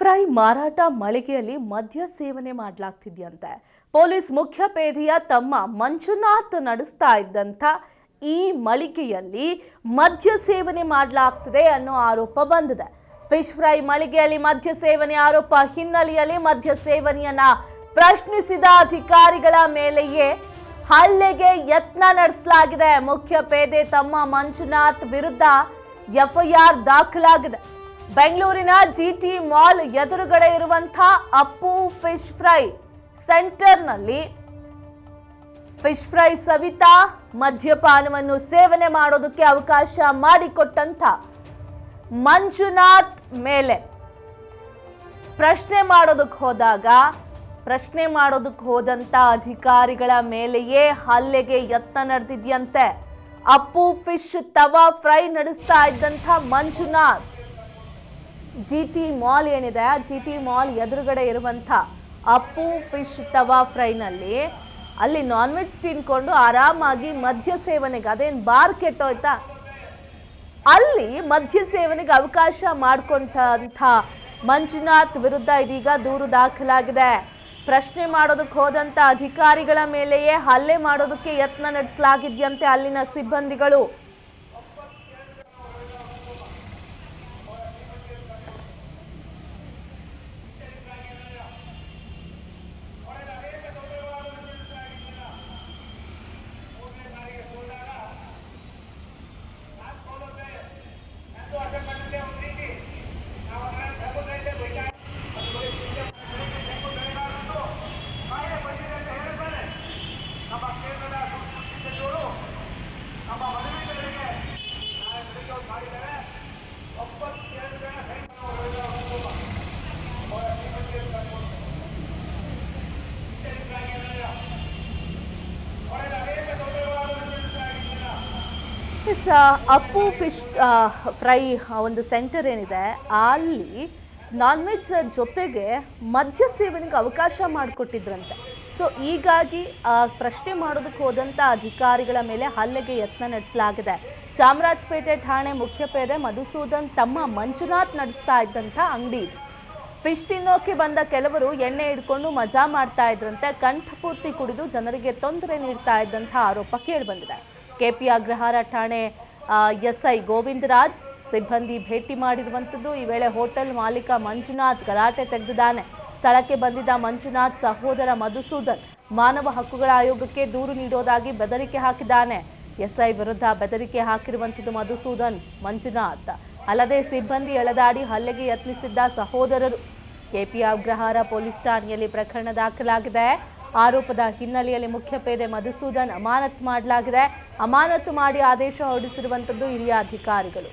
Fry ಮಾರಾಟ ಮಳಿಗೆಯಲ್ಲಿ ಮದ್ಯ ಸೇವನೆ ಮಾಡಲಾಗ್ತಿದೆಯಂತೆ. ಪೊಲೀಸ್ ಮುಖ್ಯಪೇದೆಯ ತಮ್ಮ ಮಂಜುನಾಥ್ ನಡೆಸ್ತಾ ಇದ್ದಂಥ ಈ ಮಳಿಗೆಯಲ್ಲಿ ಮದ್ಯ ಸೇವನೆ ಮಾಡಲಾಗ್ತಿದೆ ಅನ್ನೋ ಆರೋಪ ಬಂದಿದೆ. ಫಿಶ್ ಫ್ರೈ ಮಳಿಗೆಯಲ್ಲಿ ಮದ್ಯ ಸೇವನೆ ಆರೋಪ ಹಿನ್ನೆಲೆಯಲ್ಲಿ ಮದ್ಯ ಸೇವನೆಯನ್ನ ಪ್ರಶ್ನಿಸಿದ ಅಧಿಕಾರಿಗಳ ಮೇಲೆಯೇ ಹಲ್ಲೆಗೆ ಯತ್ನ ನಡೆಸಲಾಗಿದೆ. ಮುಖ್ಯಪೇದೆ ತಮ್ಮ ಮಂಜುನಾಥ್ ವಿರುದ್ಧ ಎಫ್ಐಆರ್ ದಾಖಲಾಗಿದೆ. ಬೆಂಗಳೂರಿನ ಜಿಟಿ ಮಾಲ್ ಎದುರುಗಡೆ ಇರುವಂತಹ ಅಪ್ಪು ಫಿಶ್ ಫ್ರೈ ಸೆಂಟರ್ನಲ್ಲಿ ಫಿಶ್ ಫ್ರೈ ಸವಿತಾ ಮದ್ಯಪಾನವನ್ನು ಸೇವನೆ ಮಾಡೋದಕ್ಕೆ ಅವಕಾಶ ಮಾಡಿಕೊಟ್ಟಂತ ಮಂಜುನಾಥ್ ಮೇಲೆ ಪ್ರಶ್ನೆ ಮಾಡೋದಕ್ಕೆ ಹೋದಂತ ಅಧಿಕಾರಿಗಳ ಮೇಲೆಯೇ ಹಲ್ಲೆಗೆ ಯತ್ನ ನಡೆದಿದೆಯಂತೆ. ಅಪ್ಪು ಫಿಶ್ ತವಾ ಫ್ರೈ ನಡೆಸ್ತಾ ಇದ್ದಂಥ ಮಂಜುನಾಥ್ ಜಿಟಿ ಮಾಲ್ ಏನಿದೆ, ಜಿಟಿ ಮಾಲ್ ಎದುರುಗಡೆ ಇರುವಂಥ ಅಪ್ಪು ಫಿಶ್ ತವಾ ಫ್ರೈನಲ್ಲಿ ಅಲ್ಲಿ ನಾನ್ ವೆಜ್ ತಿನ್ಕೊಂಡು ಆರಾಮಾಗಿ ಮದ್ಯ ಸೇವನೆಗೆ, ಅದೇನು ಬಾರ್ ಕೆಟ್ಟೋಯ್ತಾ, ಅಲ್ಲಿ ಮದ್ಯ ಸೇವನೆಗೆ ಅವಕಾಶ ಮಾಡಿಕೊಂಡಂಥ ಮಂಜುನಾಥ್ ವಿರುದ್ಧ ಇದೀಗ ದೂರು ದಾಖಲಾಗಿದೆ. ಪ್ರಶ್ನೆ ಮಾಡೋದಕ್ಕೆ ಹೋದಂಥ ಅಧಿಕಾರಿಗಳ ಮೇಲೆಯೇ ಹಲ್ಲೆ ಮಾಡೋದಕ್ಕೆ ಯತ್ನ ನಡೆಸಲಾಗಿದೆಯಂತೆ ಅಲ್ಲಿನ ಸಿಬ್ಬಂದಿಗಳು. ಅಪ್ಪು ಫಿಶ್ ಫ್ರೈ ಒಂದು ಸೆಂಟರ್ ಏನಿದೆ, ಅಲ್ಲಿ ನಾನ್ ವೆಜ್ ಜೊತೆಗೆ ಮದ್ಯ ಸೇವನೆಗೆ ಅವಕಾಶ ಮಾಡಿಕೊಟ್ಟಿದ್ರಂತೆ. ಸೊ ಹೀಗಾಗಿ ಪ್ರಶ್ನೆ ಮಾಡೋದಕ್ಕೆ ಹೋದಂಥ ಅಧಿಕಾರಿಗಳ ಮೇಲೆ ಹಲ್ಲೆಗೆ ಯತ್ನ ನಡೆಸಲಾಗಿದೆ. ಚಾಮರಾಜಪೇಟೆ ಠಾಣೆ ಮುಖ್ಯಪೇದೆ ಮಧುಸೂದನ್ ತಮ್ಮ ಮಂಜುನಾಥ್ ನಡೆಸ್ತಾ ಇದ್ದಂಥ ಅಂಗಡಿ. ಫಿಶ್ ತಿನ್ನೋಕೆ ಬಂದ ಕೆಲವರು ಎಣ್ಣೆ ಹಿಡ್ಕೊಂಡು ಮಜಾ ಮಾಡ್ತಾ ಇದ್ರಂತೆ. ಕಂಠಪೂರ್ತಿ ಕುಡಿದು ಜನರಿಗೆ ತೊಂದರೆ ನೀಡ್ತಾ ಇದ್ದಂಥ ಆರೋಪ ಕೇಳಿಬಂದಿದೆ. ಕೆಪಿ ಅಗ್ರಹಾರ ಠಾಣೆ ಎಸ್ಐ ಗೋವಿಂದರಾಜ್ ಸಿಬ್ಬಂದಿ ಭೇಟಿ ಮಾಡಿರುವಂಥದ್ದು. ಈ ವೇಳೆ ಹೋಟೆಲ್ ಮಾಲೀಕ ಮಂಜುನಾಥ್ ಗಲಾಟೆ ತೆಗೆದಿದ್ದಾನೆ. ಸ್ಥಳಕ್ಕೆ ಬಂದಿದ್ದ ಮಂಜುನಾಥ್ ಸಹೋದರ ಮಧುಸೂದನ್ ಮಾನವ ಹಕ್ಕುಗಳ ಆಯೋಗಕ್ಕೆ ದೂರು ನೀಡೋದಾಗಿ ಬೆದರಿಕೆ ಹಾಕಿದ್ದಾನೆ. ಎಸ್ಐ ವಿರುದ್ಧ ಬೆದರಿಕೆ ಹಾಕಿರುವಂಥದ್ದು ಮಧುಸೂದನ್ ಮಂಜುನಾಥ್. ಅಲ್ಲದೆ ಸಿಬ್ಬಂದಿ ಎಳೆದಾಡಿ ಹಲ್ಲೆಗೆ ಯತ್ನಿಸಿದ್ದ ಸಹೋದರರು. ಕೆಪಿ ಅಗ್ರಹಾರ ಪೊಲೀಸ್ ಠಾಣೆಯಲ್ಲಿ ಪ್ರಕರಣ ದಾಖಲಾಗಿದೆ. ಆರೋಪದ ಹಿನ್ನೆಲೆಯಲ್ಲಿ ಮುಖ್ಯಪೇದೆ ಮಧುಸೂದನ್ ಅಮಾನತು ಮಾಡಲಾಗಿದೆ. ಅಮಾನತು ಮಾಡಿ ಆದೇಶ ಹೊರಡಿಸಿರುವಂಥದ್ದು ಹಿರಿಯ ಅಧಿಕಾರಿಗಳು.